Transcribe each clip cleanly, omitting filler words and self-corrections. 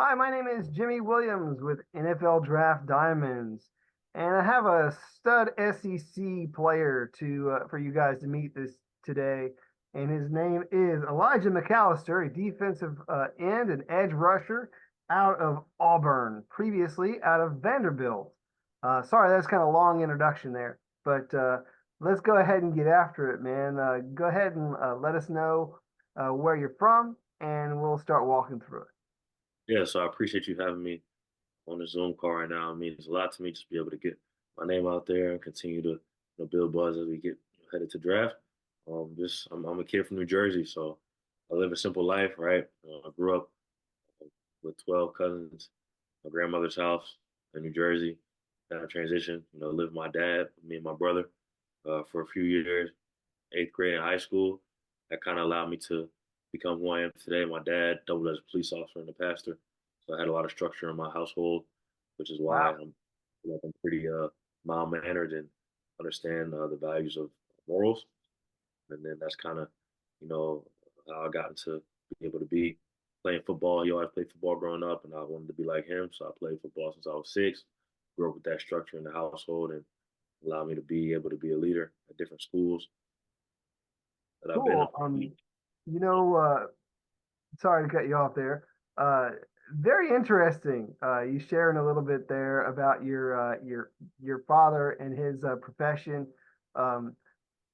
Hi, my name is Jimmy Williams with NFL Draft Diamonds, and I have a stud SEC player to for you guys to meet this today, and his name is Elijah McAllister, a defensive end and edge rusher out of Auburn, previously out of Vanderbilt. Sorry, that's kind of a long introduction there, but let's go ahead and get after it, man. Go ahead and let us know where you're from, and we'll start walking through it. Yeah, so I appreciate you having me on the Zoom call right now. It means a lot to me just to be able to get my name out there and continue to build buzz as we get headed to draft. I'm a kid from New Jersey, so I live a simple life, right? I grew up with 12 cousins, my grandmother's house in New Jersey. Then I transitioned, lived with my dad, me and my brother, for a few years, eighth grade in high school. That kind of allowed me to become who I am today. My dad doubled as a police officer and a pastor, so I had a lot of structure in my household, which is why Wow. I'm pretty mild mannered and understand the values of morals. And then that's kind of you know how I got into be able to be playing football. He always played football growing up, and I wanted to be like him, so I played football since I was 6. Grew up with that structure in the household, and allowed me to be able to be a leader at different schools that I've been Cool. a. You know, sorry to cut you off there. Uh, Very interesting. You sharing a little bit there about your father and his profession. Um,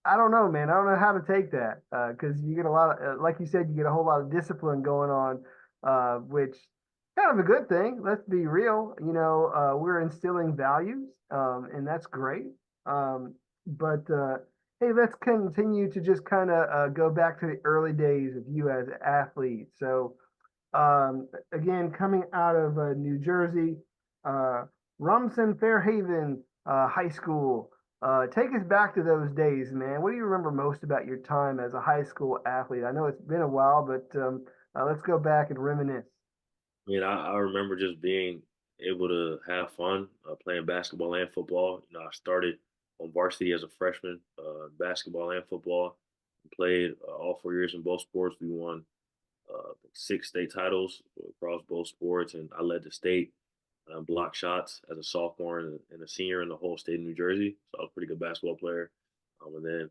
I don't know, man. I don't know how to take that because you get a lot of, like you said, you get a whole lot of discipline going on, which kind of a good thing. Let's be real. We're instilling values, and that's great. But hey, let's continue to just kind of go back to the early days of you as an athlete. So, again, coming out of New Jersey, uh, Rumson Fairhaven High School. Take us back to those days, man. What do you remember most about your time as a high school athlete? I know it's been a while, but let's go back and reminisce. I remember just being able to have fun playing basketball and football. I started on varsity as a freshman, basketball and football. Played all 4 years in both sports. We won 6 state titles across both sports, and I led the state block shots as a sophomore and a senior in the whole state of New Jersey. So I was a pretty good basketball player. And then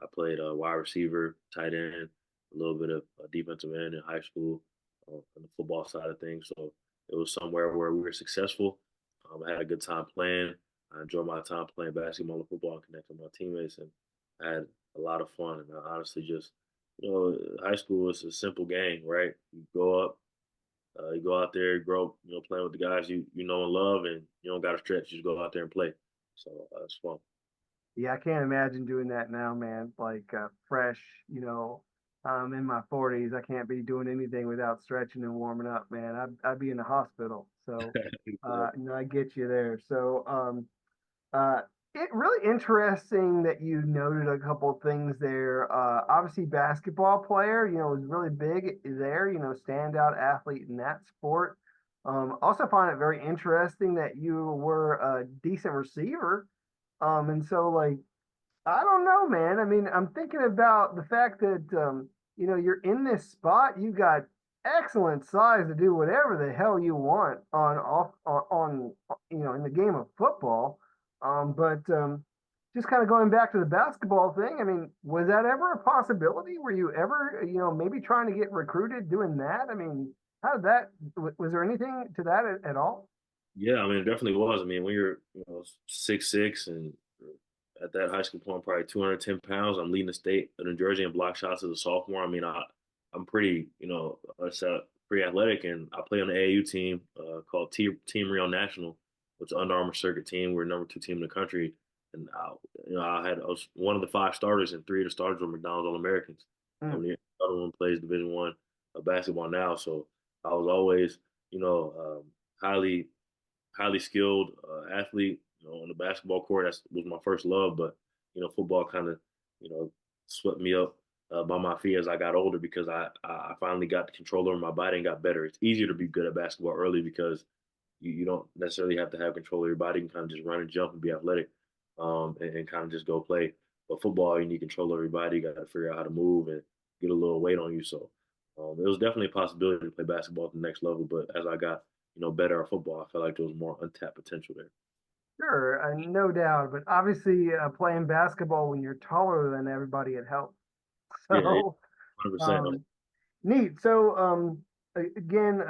I played wide receiver, tight end, a little bit of defensive end in high school on the football side of things. So it was somewhere where we were successful. I had a good time playing. I enjoyed my time playing basketball and football and connecting with my teammates, and I had a lot of fun. And I honestly just, high school is a simple game, right? You go out there, you grow up, playing with the guys you know and love, and you don't got to stretch. You just go out there and play. So it's fun. Yeah, I can't imagine doing that now, man. Like fresh, in my 40s, I can't be doing anything without stretching and warming up, man. I'd be in the hospital. So, I get you there. So, Uh, it really interesting that you noted a couple of things there. Obviously, basketball player, was really big there. Standout athlete in that sport. Also find it very interesting that you were a decent receiver. And so like I don't know, man. I mean, I'm thinking about the fact that you're in this spot. You got excellent size to do whatever the hell you want on off on in the game of football. But just kind of going back to the basketball thing. I mean, was that ever a possibility? Were you ever, maybe trying to get recruited doing that? I mean, how did that? Was there anything to that at all? Yeah, I mean, it definitely was. I mean, when you're 6'6" and at that high school point, probably 210 pounds, I'm leading the state of New Jersey in block shots as a sophomore. I mean, I'm pretty, pretty athletic, and I play on the AAU team called Team Rio National, which is an Under Armour circuit team. We're number 2 team in the country, and I was one of the 5 starters, and 3 of the starters were McDonald's All Americans. Mm. The other one plays Division 1 basketball now, so I was always, highly skilled athlete. On the basketball court, that was my first love. But football kind of swept me up by my feet as I got older because I finally got the control over my body and got better. It's easier to be good at basketball early because you don't necessarily have to have control of your body. You can kind of just run and jump and be athletic, and kind of just go play. But football, you need control over your body. You got to figure out how to move and get a little weight on you. So It was definitely a possibility to play basketball at the next level, but as I got, better at football, I felt like there was more untapped potential there. Sure, no doubt. But obviously, playing basketball when you're taller than everybody, it helps. Yeah, yeah, So, 100%. um, neat. So, again,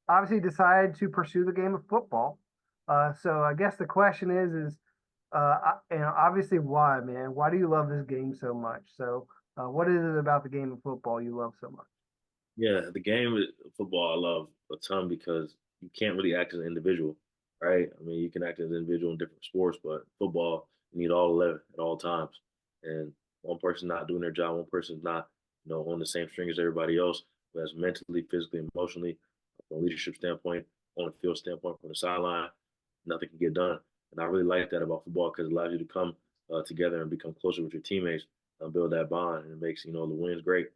obviously decided to pursue the game of football. So I guess the question obviously why, man? Why do you love this game so much? So, what is it about the game of football you love so much? Yeah, the game of football I love a ton because you can't really act as an individual, right? I mean, you can act as an individual in different sports, but football, you need all 11 at all times. And one person not doing their job, one person's not, on the same string as everybody else, but as mentally, physically, emotionally, from a leadership standpoint, on the field standpoint, from the sideline, nothing can get done. And I really like that about football because it allows you to come together and become closer with your teammates and build that bond. And it makes, the wins great.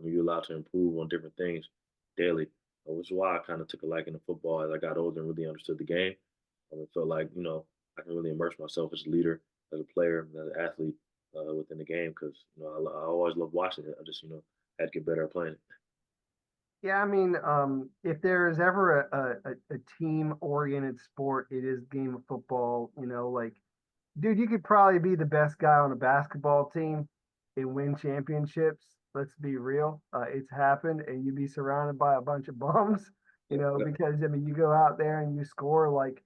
You're allowed to improve on different things daily, which is why I kind of took a liking to football as I got older and really understood the game. It felt like, I can really immerse myself as a leader, as a player, as an athlete within the game because, I always loved watching it. I just, had to get better at playing it. Yeah, I mean, if there's ever a team-oriented sport, it is game of football. Like, dude, you could probably be the best guy on a basketball team and win championships. Let's be real. It's happened, and you'd be surrounded by a bunch of bums, Yeah. because I mean, you go out there and you score like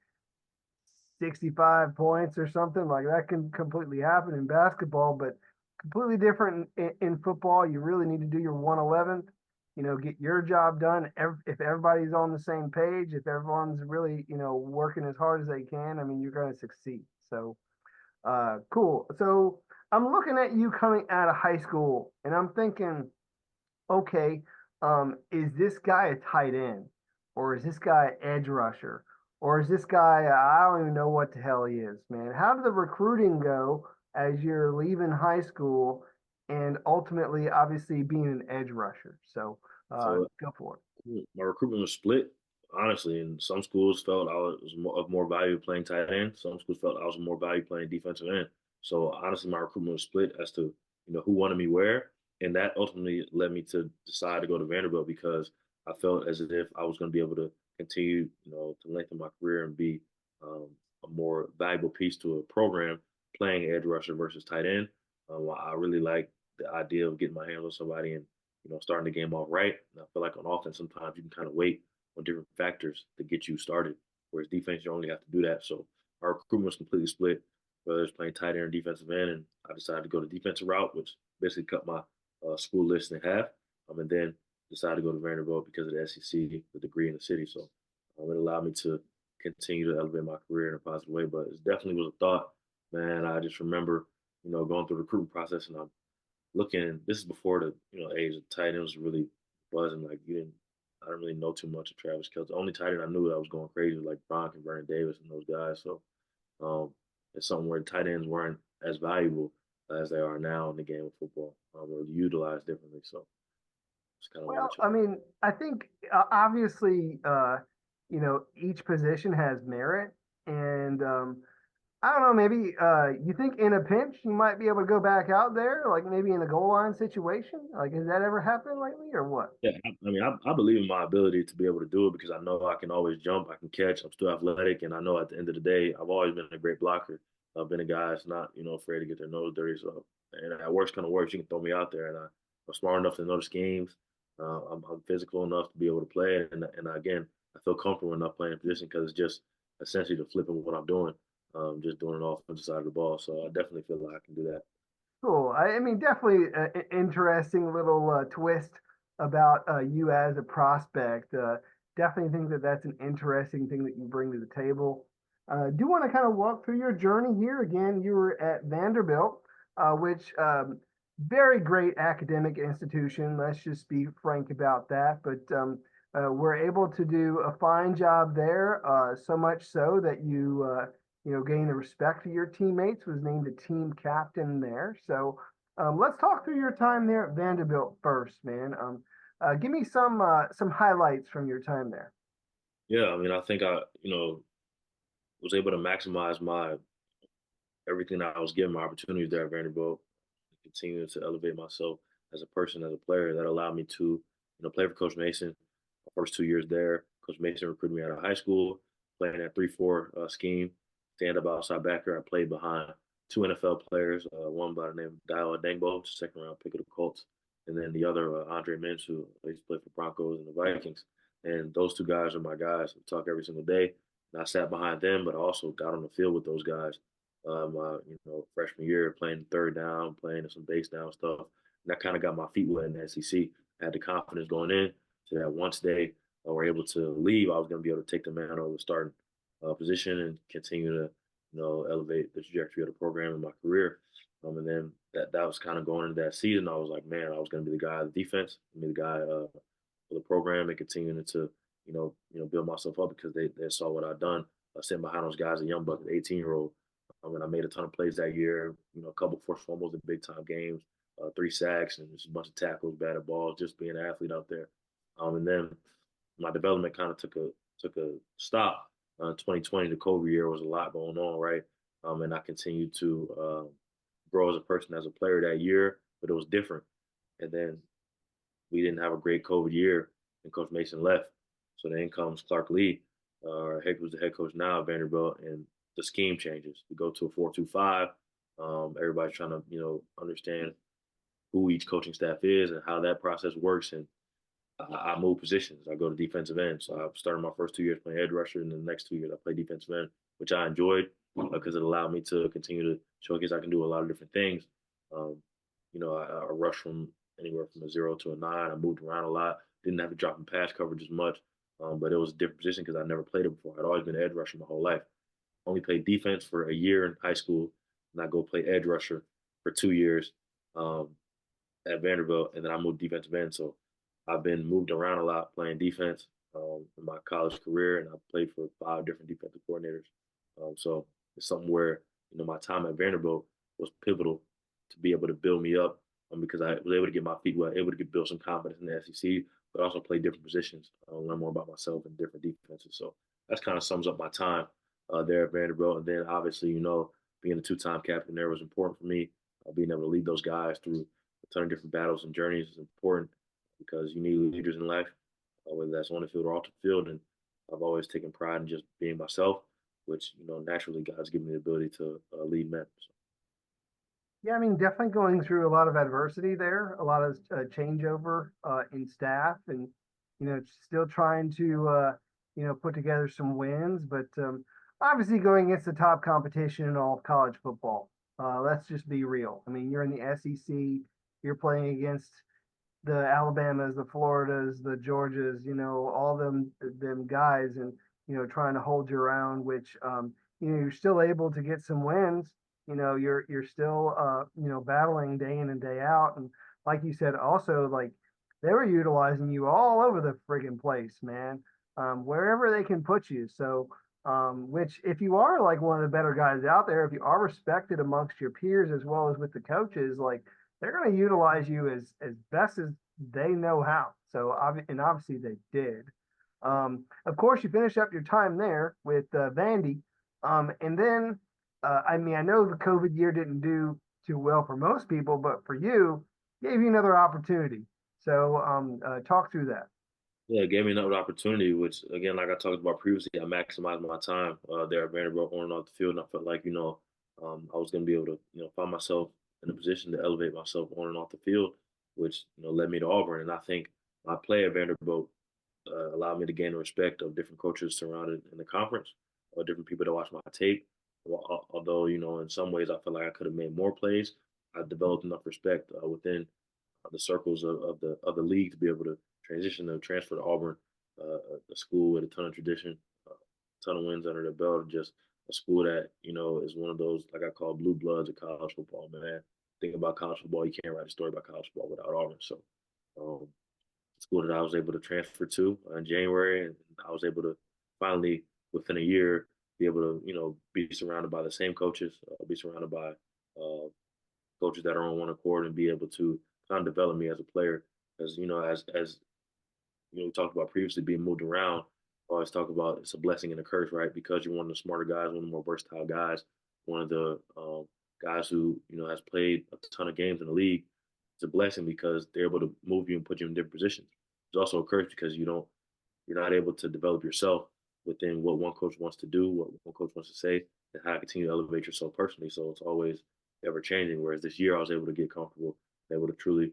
65 points or something like that can completely happen in basketball, but completely different in football. You really need to do your 111th, get your job done. If everybody's on the same page, if everyone's really, working as hard as they can, I mean, you're going to succeed. So, cool. So I'm looking at you coming out of high school and I'm thinking, okay, is this guy a tight end? Or is this guy an edge rusher? Or is this guy, I don't even know what the hell he is, man. How did the recruiting go as you're leaving high school and ultimately, obviously, being an edge rusher? So So go for it. my recruitment was split, honestly, and some schools felt I was of more value playing tight end. Some schools felt I was more value playing defensive end. So honestly, my recruitment was split as to who wanted me where, and that ultimately led me to decide to go to Vanderbilt because I felt as if I was going to be able to continue, to lengthen my career and be a more valuable piece to a program playing edge rusher versus tight end. I really like the idea of getting my hands on somebody and starting the game off right. And I feel like on offense, sometimes you can kind of wait on different factors to get you started. Whereas defense, you only have to do that. So our recruitment was completely split, whether it's playing tight end or defensive end. And I decided to go the defensive route, which basically cut my school list in half. And then decided to go to Vanderbilt because of the SEC, the degree in the city. So it allowed me to continue to elevate my career in a positive way. But it definitely was a thought, man. I just remember, going through the recruiting process and I'm looking, this is before the age of tight end was really buzzing. Like I didn't really know too much of Travis Kelce. The only tight end I knew that was going crazy was like Gronk and Vernon Davis and those guys. So um, it's something where tight ends weren't as valuable as they are now in the game of football, or utilized differently. So it's kind of want Well, to check. I mean, I think obviously, each position has merit, and I don't know, maybe you think in a pinch you might be able to go back out there, like maybe in a goal line situation. Like, has that ever happened lately, or what? Yeah, I mean, I believe in my ability to be able to do it because I know I can always jump, I can catch, I'm still athletic, and I know at the end of the day, I've always been a great blocker. I've been a guy that's not, afraid to get their nose dirty. So, and at worst kind of works, you can throw me out there, and I'm smart enough to know the schemes. I'm physical enough to be able to play it, and again, I feel comfortable enough playing the position because it's just essentially the flipping what I'm doing, just doing it off the side of the ball. So I definitely feel like I can do that. Cool. I mean, definitely an interesting little twist about you as a prospect. Definitely think that that's an interesting thing that you bring to the table. Do want to kind of walk through your journey here. Again, you were at Vanderbilt, which very great academic institution. Let's just be frank about that. But we're able to do a fine job there, so much so that you gain the respect of your teammates, was named a team captain there. So let's talk through your time there at Vanderbilt first, man. Give me some highlights from your time there. Yeah, I mean, I think I, was able to maximize my everything that I was given, my opportunities there at Vanderbilt, continue to elevate myself as a person, as a player. That allowed me to played for Coach Mason. My first 2 years there, Coach Mason recruited me out of high school, playing that 3-4 scheme, stand up outside backer. I played behind two NFL players, one by the name of Dio Dengbo, second round pick of the Colts, and then the other Andre Mintz, who used to play for Broncos and the Vikings. And those two guys are my guys. We talk every single day. And I sat behind them, but I also got on the field with those guys. My freshman year, playing third down, playing some base down stuff, and that kind of got my feet wet in the SEC. I had the confidence going in so that once they were able to leave, I was going to be able to take the mantle of the starting position and continue to elevate the trajectory of the program in my career. And then that was kind of going into that season. I was like, man, I was going to be the guy of the defense, be the guy for the program, and continuing to build myself up because they saw what I'd done. Sitting behind those guys, a young buck, an 18-year-old. And I made a ton of plays that year. A couple forced fumbles in big time games, 3 sacks, and just a bunch of tackles, batted balls, just being an athlete out there. And then my development kind of took a stop. 2020, the COVID year, was a lot going on, right? And I continued to grow as a person, as a player that year, but it was different. And then we didn't have a great COVID year, and Coach Mason left. So then comes Clark Lee, who's the head coach now at Vanderbilt, and the scheme changes. We go to a 4-2-5. Everybody's trying to understand who each coaching staff is and how that process works. And I move positions. I go to defensive end. So I started my first 2 years playing edge rusher, and the next 2 years I played defensive end, which I enjoyed because it allowed me to continue to showcase I can do a lot of different things. I rushed from anywhere from a 0 to a 9. I moved around a lot. Didn't have to drop in pass coverage as much, but it was a different position because I never played it before. I'd always been an edge rusher my whole life. Only played defense for a year in high school, and I go play edge rusher for 2 years at Vanderbilt, and then I moved defensive end. So I've been moved around a lot playing defense in my college career, and I played for 5 different defensive coordinators. So it's something where my time at Vanderbilt was pivotal to be able to build me up because I was able to get my feet wet, able to build some confidence in the SEC, but also play different positions, learn more about myself and different defenses. So that's kind of sums up my time there at Vanderbilt. And then obviously, being a 2-time captain there was important for me. Being able to lead those guys through a ton of different battles and journeys is important because you need leaders in life, whether that's on the field or off the field. And I've always taken pride in just being myself, which, naturally God's given me the ability to lead men. So. Yeah, I mean, definitely going through a lot of adversity there, a lot of changeover in staff, and still trying to put together some wins, but obviously going against the top competition in all of college football. Let's just be real. I mean, you're in the SEC, you're playing against the Alabamas, the Floridas, the Georgias, all them guys, and trying to hold your own, which you're still able to get some wins. You're still battling day in and day out, and like you said, also like they were utilizing you all over the friggin' place, man, wherever they can put you. So, which if you are like one of the better guys out there, if you are respected amongst your peers as well as with the coaches, like they're going to utilize you as best as they know how. So, and obviously they did. Of course, you finish up your time there with Vandy, and then I mean, I know the COVID year didn't do too well for most people, but for you, gave you another opportunity. So, talk through that. Yeah, it gave me another opportunity, which again, like I talked about previously, I maximized my time there at Vanderbilt on and off the field, and I felt like I was going to be able to find myself in a position to elevate myself on and off the field, which led me to Auburn. And I think my play at Vanderbilt allowed me to gain the respect of different coaches surrounded in the conference, or different people that watch my tape. Although in some ways I feel like I could have made more plays, I developed enough respect within the circles of the league to be able to transition and transfer to Auburn, a school with a ton of tradition, a ton of wins under their belt, and just a school that is one of those like I call blue bloods of college football. Man, think about college football, you can't write a story about college football without Auburn. So, school that I was able to transfer to in January, and I was able to finally within a year be able to be surrounded by the same coaches, be surrounded by coaches that are on one accord, and be able to kind of develop me as a player. As as we talked about previously, being moved around. I always talk about it's a blessing and a curse, right? Because you're one of the smarter guys, one of the more versatile guys, one of the guys who has played a ton of games in the league. It's a blessing because they're able to move you and put you in different positions. it's also a curse because you're not able to develop yourself within what one coach wants to do, what one coach wants to say, and how to continue to elevate yourself personally. So it's always ever changing. Whereas this year, I was able to get comfortable, able to truly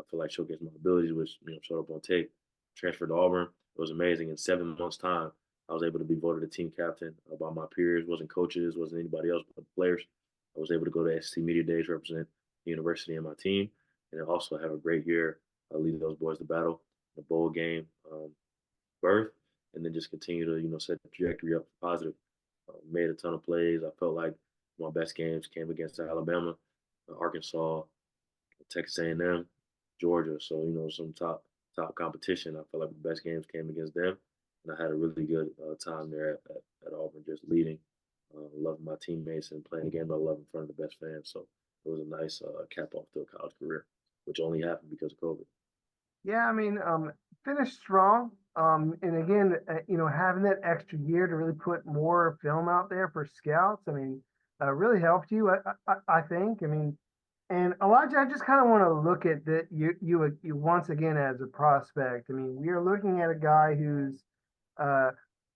feel like showcase my abilities, which showed up on tape. Transferred to Auburn, it was amazing. In 7 months' time, I was able to be voted a team captain by my peers. Wasn't coaches, wasn't anybody else, but players. I was able to go to SEC Media Days, represent the university and my team, and then also have a great year leading those boys to battle, the bowl game, birth, and then just continue to set the trajectory up positive. Made a ton of plays. I felt like my best games came against Alabama, Arkansas, Texas A&M, Georgia. So some top competition. I felt like the best games came against them, and I had a really good time there at Auburn, just leading, loving my teammates and playing a game I love in front of the best fans. So it was a nice cap off to a college career, which only happened because of COVID. Yeah, I mean, finished strong. And again, having that extra year to really put more film out there for scouts, I mean, really helped you. I think. I mean, and Elijah, I just kind of want to look at that you once again as a prospect. I mean, we are looking at a guy who's uh,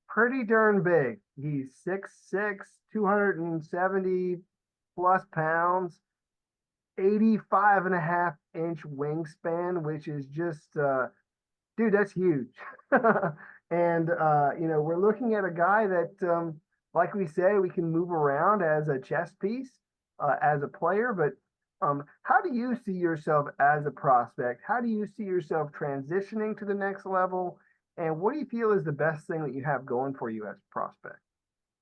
pretty darn big. He's 6'6", 270 plus pounds. 85 and a half inch wingspan, which is just, dude, that's huge. And, we're looking at a guy that, like we say, we can move around as a chess piece, as a player. But how do you see yourself as a prospect? How do you see yourself transitioning to the next level? And what do you feel is the best thing that you have going for you as a prospect?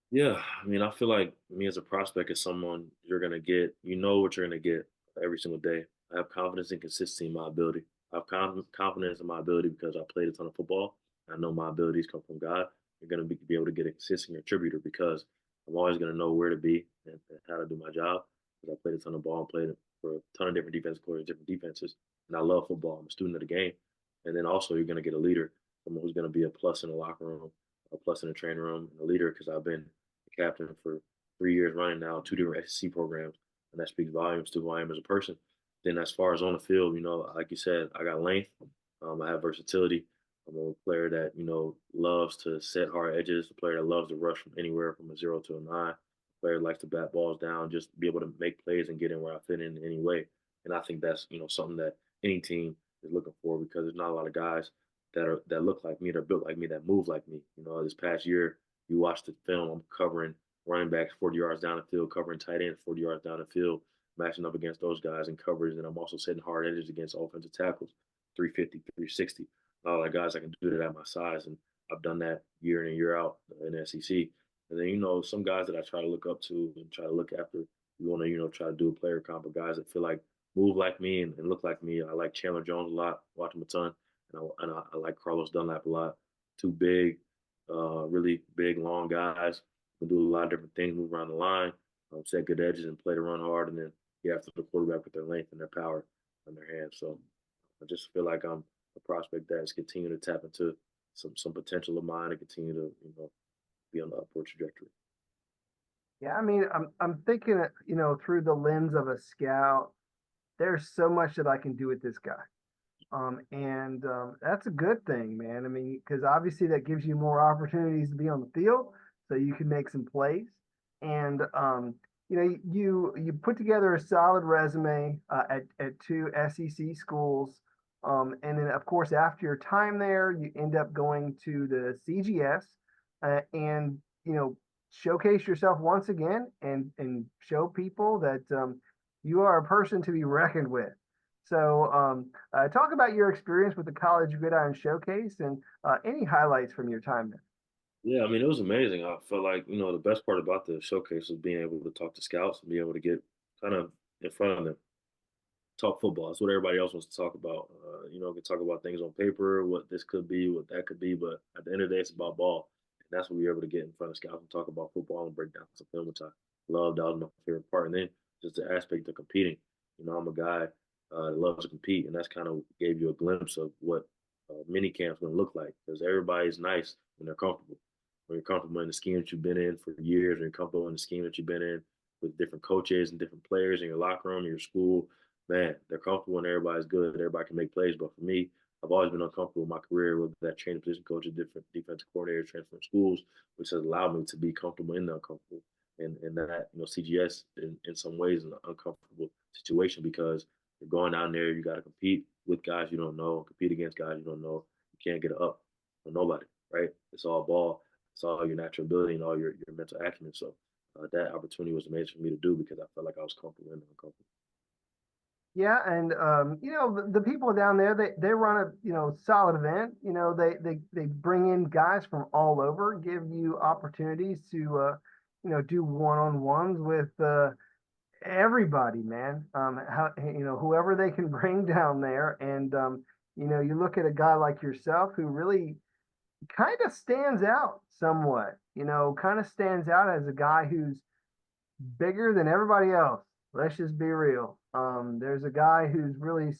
Yeah, I mean, I feel like me as a prospect is someone you're gonna get. You know what you're gonna get every single day. I have confidence and consistency in my ability. I have confidence in my ability because I played a ton of football. I know my abilities come from God. You're gonna be able to get a consistent contributor because I'm always gonna know where to be and how to do my job. Because I played a ton of ball and played for a ton of different defense coordinators, different defenses, and I love football. I'm a student of the game. And then also you're gonna get a leader, someone who's gonna be a plus in the locker room, a plus in the training room, and a leader because I've been captain for 3 years running now, two different SEC programs, and that speaks volumes to who I am as a person. Then, as far as on the field, like you said, I got length, I have versatility. I'm a player that loves to set hard edges, a player that loves to rush from anywhere from a 0 to a 9. A player that likes to bat balls down, just be able to make plays and get in where I fit in any way. And I think that's something that any team is looking for because there's not a lot of guys that look like me, that are built like me, that move like me. This past year, you watch the film, I'm covering running backs 40 yards down the field, covering tight ends 40 yards down the field, matching up against those guys in coverage. And I'm also setting hard edges against offensive tackles, 350, 360. All the guys I can do that at my size. And I've done that year in and year out in the SEC. And then, some guys that I try to look up to and try to look after, you want to, try to do a player comp of guys that feel like move like me and look like me. I like Chandler Jones a lot, watch him a ton. And I like Carlos Dunlap a lot. Too big, really big, long guys can do a lot of different things, move around the line, set good edges, and play to run hard, and then get after the quarterback with their length and their power on their hands. So I just feel like I'm a prospect that is continuing to tap into some potential of mine and continue to be on the upward trajectory. Yeah, I mean, I'm thinking, through the lens of a scout, there's so much that I can do with this guy. And that's a good thing, man. I mean, because obviously that gives you more opportunities to be on the field, so you can make some plays. And you put together a solid resume at two SEC schools, and then of course after your time there, you end up going to the CGS, and showcase yourself once again, and show people that you are a person to be reckoned with. So, talk about your experience with the College Gridiron Showcase and any highlights from your time there. Yeah, I mean, it was amazing. I felt like, the best part about the showcase was being able to talk to scouts and be able to get kind of in front of them, talk football. That's what everybody else wants to talk about. Can talk about things on paper, what this could be, what that could be, but at the end of the day, it's about ball. And that's what we were able to get in front of scouts and talk about football and break down some film, which I loved. That was my favorite part. And then just the aspect of competing. I'm a guy that loves to compete, and that's kind of gave you a glimpse of what mini camp's going to look like because everybody's nice when they're comfortable. When you're comfortable in the scheme that you've been in for years, when you're comfortable in the scheme that you've been in with different coaches and different players in your locker room, your school, man, they're comfortable and everybody's good. Everybody can make plays. But for me, I've always been uncomfortable in my career with that change of position coaches, different defensive coordinators, transferring schools, which has allowed me to be comfortable in the uncomfortable. And that, CGS in some ways is an uncomfortable situation because you're going down there, you got to compete with guys you don't know, compete against guys you don't know. You can't get up on nobody, right? It's all ball, it's all your natural ability and all your mental acumen. So that opportunity was amazing for me to do because I felt like I was comfortable in the uncomfortable. Yeah, and the people down there, they run a solid event. They bring in guys from all over, give you opportunities to do one-on-ones with everybody, man. Whoever they can bring down there, and you look at a guy like yourself who really kind of stands out somewhat. Kind of stands out as a guy who's bigger than everybody else. Let's just be real. There's a guy who's really,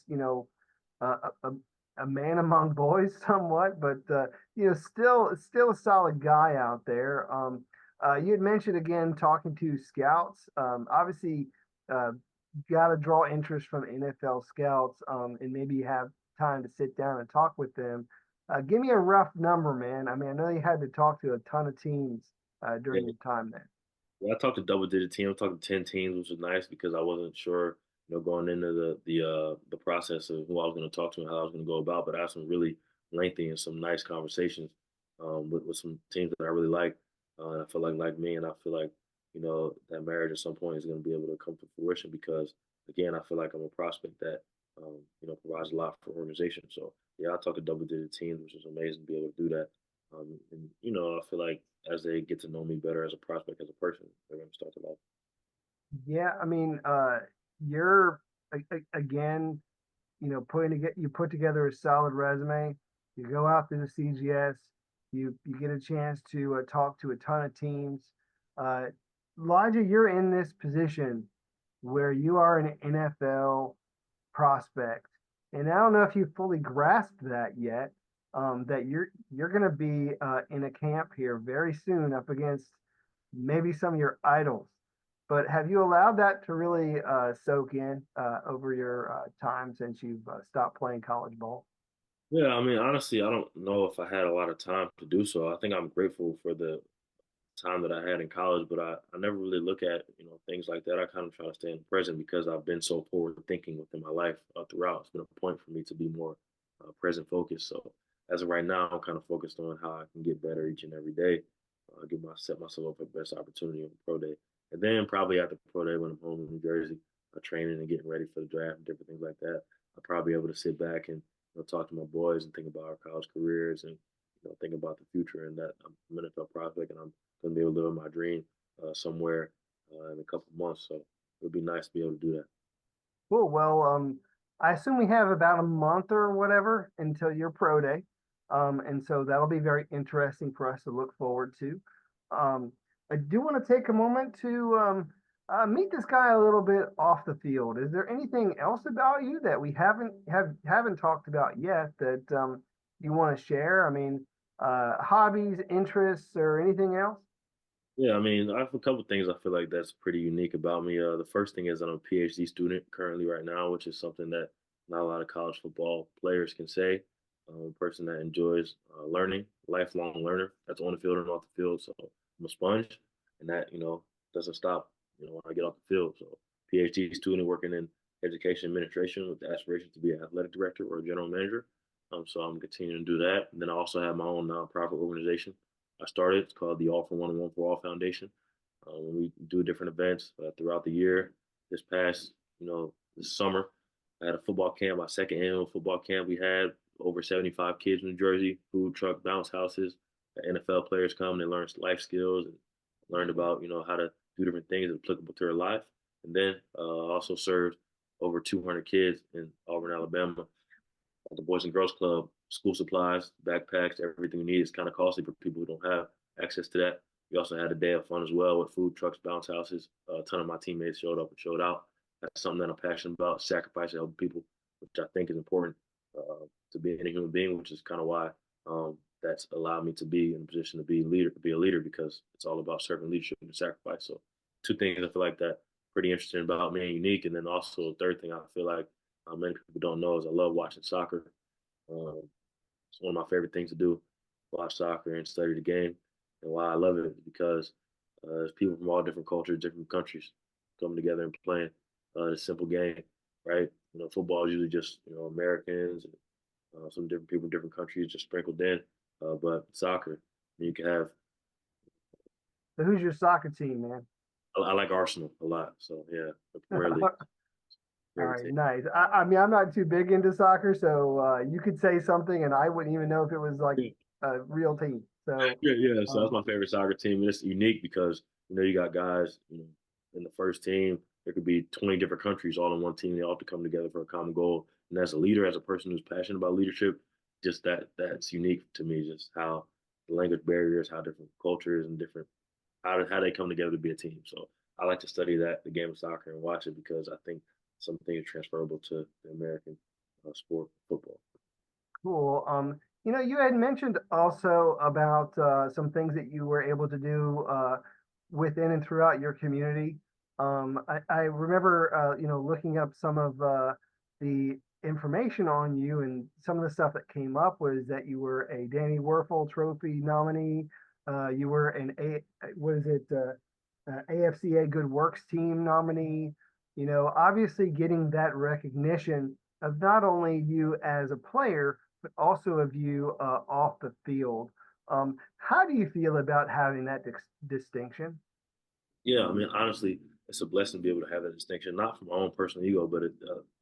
a man among boys somewhat, but still a solid guy out there. You had mentioned again talking to scouts. Obviously, uh, got to draw interest from NFL scouts, and maybe have time to sit down and talk with them. Give me a rough number, man. I mean, I know you had to talk to a ton of teams during Yeah. your time there. Yeah, I talked to double digit teams. I talked to 10 teams, which was nice because I wasn't sure, going into the process of who I was going to talk to and how I was going to go about. But I had some really lengthy and some nice conversations with some teams that I really like. And I feel like me, and I feel like that marriage at some point is going to be able to come to fruition because again, I feel like I'm a prospect that provides a lot for organization. So yeah, I talked to double digit teams, which is amazing to be able to do that. And I feel like as they get to know me better as a prospect, as a person, they're going to start to love. Yeah, I mean, you're again, you put together a solid resume. You go out to the CGS, you get a chance to talk to a ton of teams. Uh, Elijah, you're in this position where you are an NFL prospect, and I don't know if you fully grasped that yet. That you're going to be in a camp here very soon up against maybe some of your idols. But have you allowed that to really soak in over your time since you've stopped playing college ball? Yeah, I mean, honestly, I don't know if I had a lot of time to do so. I think I'm grateful for the time that I had in college, but I never really look at things like that. I kind of try to stay in the present because I've been so forward thinking within my life throughout. It's been a point for me to be more present focused. So as of right now, I'm kind of focused on how I can get better each and every day, set myself up for the best opportunity on the pro day, and then probably after the pro day when I'm home in New Jersey, training and getting ready for the draft and different things like that, I'll probably be able to sit back and talk to my boys and think about our college careers and think about the future and that I'm an NFL prospect and I'm going to be able to live my dream somewhere in a couple of months. So it would be nice to be able to do that. Cool. Well, I assume we have about a month or whatever until your pro day. And so that'll be very interesting for us to look forward to. Um, I do want to take a moment to meet this guy a little bit off the field. Is there anything else about you that we haven't talked about yet that you want to share? I mean, hobbies, interests, or anything else? Yeah, I mean, I have a couple of things I feel like that's pretty unique about me. The first thing is I'm a PhD student currently right now, which is something that not a lot of college football players can say. I'm a person that enjoys learning, lifelong learner. That's on the field and off the field. So I'm a sponge, and that doesn't stop. When I get off the field. So PhD student working in education administration with the aspiration to be an athletic director or a general manager. So I'm continuing to do that. And then I also have my own nonprofit organization I started. It's called the All for One and One for All Foundation. We do different events throughout the year. This past, this summer, I had a football camp, my second annual football camp. We had over 75 kids in New Jersey, food truck, bounce houses. The NFL players come, they learn life skills and learned about, how to do different things applicable to their life. And then also served over 200 kids in Auburn, Alabama at the Boys and Girls Club, school supplies, backpacks, everything you need is kind of costly for people who don't have access to that. We also had a day of fun as well with food trucks, bounce houses. A ton of my teammates showed up and showed out. That's something that I'm passionate about, sacrificing, helping people, which I think is important to being a human being, which is kind of why that's allowed me to be in a position to be a leader because it's all about serving leadership and sacrifice. So two things I feel like that pretty interesting about me and unique. And then also the third thing I feel like many people don't know is I love watching soccer. It's one of my favorite things to do, watch soccer and study the game. And why I love it is because there's people from all different cultures, different countries coming together and playing this simple game, right? Football is usually just Americans, and, some different people in different countries just sprinkled in. But soccer, you can have. So who's your soccer team, man? I like Arsenal a lot, so yeah, the Premier League All favorite right, team. nice. I mean, I'm not too big into soccer, so you could say something and I wouldn't even know if it was like Yeah, a real team. So, yeah, yeah. So that's um, my favorite soccer team. And it's unique because you got guys in the first team. There could be 20 different countries all in one team. They all have to come together for a common goal. And as a leader, as a person who's passionate about leadership, just that's unique to me. Just how the language barriers, how different cultures and different how they come together to be a team. So I like to study the game of soccer, and watch it because I think some things are transferable to the American sport, football. cool. You had mentioned also about some things that you were able to do within and throughout your community. I remember, looking up some of the information on you, and some of the stuff that came up was that you were a Danny Werfel Trophy nominee. You were what is it, AFCA Good Works Team nominee. Obviously getting that recognition of not only you as a player, but also of you off the field. How do you feel about having that distinction? Yeah, I mean, honestly, it's a blessing to be able to have that distinction, not from my own personal ego, but it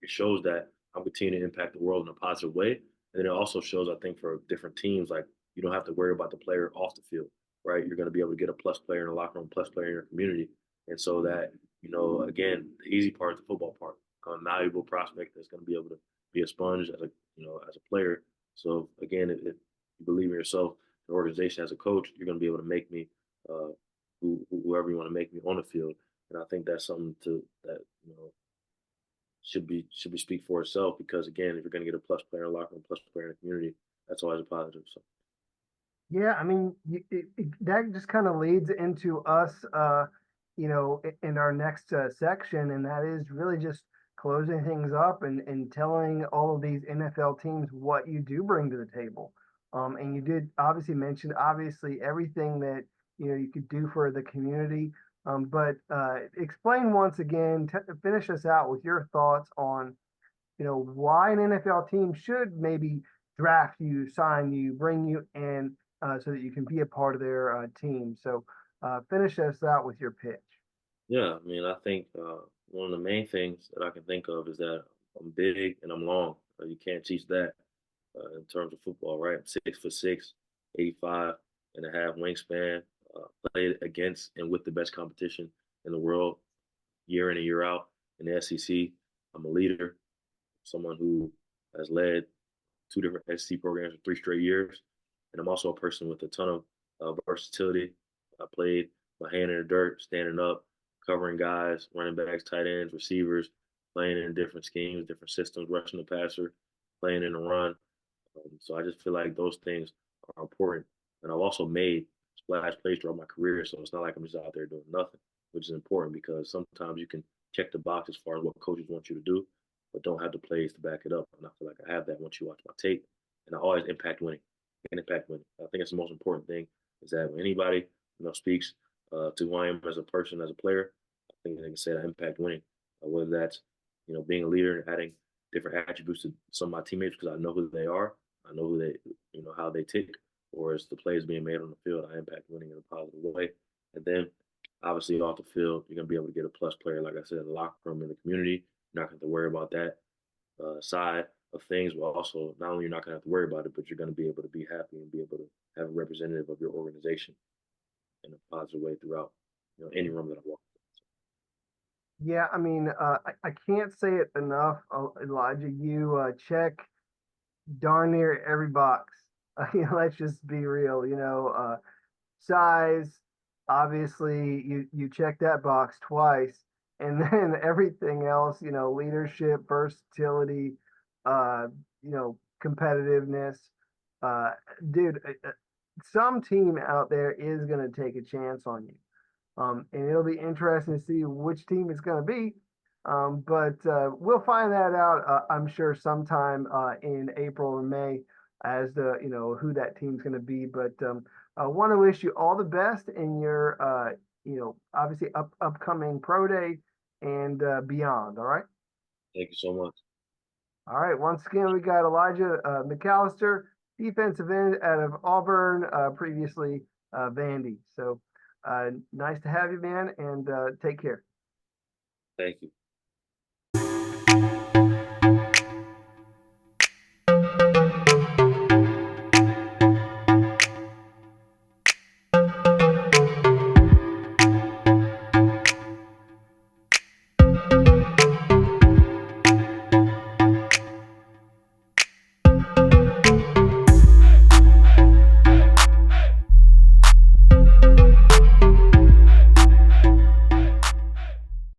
shows that I'm continuing to impact the world in a positive way. And then it also shows, I think, for different teams, like you don't have to worry about the player off the field, right? You're going to be able to get a plus player in the locker room, plus player in your community. And so that, again, the easy part is the football part. I'm a malleable prospect that's going to be able to be a sponge as a player. So again, if you believe in yourself, the organization as a coach, you're going to be able to make me uh, whoever you want to make me on the field. And I think that's something to that should be speak for itself because again, if you're going to get a plus player in the locker room, plus player in the community, that's always a positive. So Yeah, I mean, that just kind of leads into us, in our next section, and that is really just closing things up and telling all of these NFL teams what you do bring to the table. And you did obviously mention obviously everything that you could do for the community. But explain once again, finish us out with your thoughts on why an NFL team should maybe draft you, sign you, bring you in so that you can be a part of their team. So finish us out with your pitch. yeah, I mean, I think one of the main things that I can think of is that I'm big and I'm long. You can't teach that in terms of football, right? I'm 6'6", 85 and a half wingspan. Played against and with the best competition in the world year in and year out in the SEC. I'm a leader, someone who has led two different SEC programs for 3 straight years. And I'm also a person with a ton of versatility. I played my hand in the dirt, standing up, covering guys, running backs, tight ends, receivers, playing in different schemes, different systems, rushing the passer, playing in the run. So I just feel like those things are important. And I've also made splash plays throughout my career, so it's not like I'm just out there doing nothing, which is important because sometimes you can check the box as far as what coaches want you to do, but don't have the plays to back it up. And I feel like I have that once you watch my tape. And I always impact winning. And impact winning. I think it's the most important thing is that when anybody speaks to who I am as a person, as a player, I think they can say that I impact winning. Whether that's being a leader and adding different attributes to some of my teammates because I know who they are, I know who they, how they tick, or as the plays being made on the field, I impact winning in a positive way. And then, obviously, off the field, you're gonna be able to get a plus player, like I said, in the locker room, in the community. You're not gonna have to worry about that side of things, but also not only you're not gonna have to worry about it, but you're gonna be able to be happy and be able to have a representative of your organization in a positive way throughout, any room that I walk. Yeah, I mean, I can't say it enough, Elijah. You check darn near every box. Let's just be real. Size, obviously, you check that box twice, and then everything else, leadership, versatility, competitiveness. Uh, dude, some team out there is going to take a chance on you. And it'll be interesting to see which team it's going to be. But we'll find that out, I'm sure, sometime in April or May as the, who that team's going to be. But I want to wish you all the best in your, obviously upcoming pro day and beyond. All right. Thank you so much. All right. Once again, we got Elijah McAllister, defensive end out of Auburn, previously Vandy. So nice to have you, man, and take care. Thank you.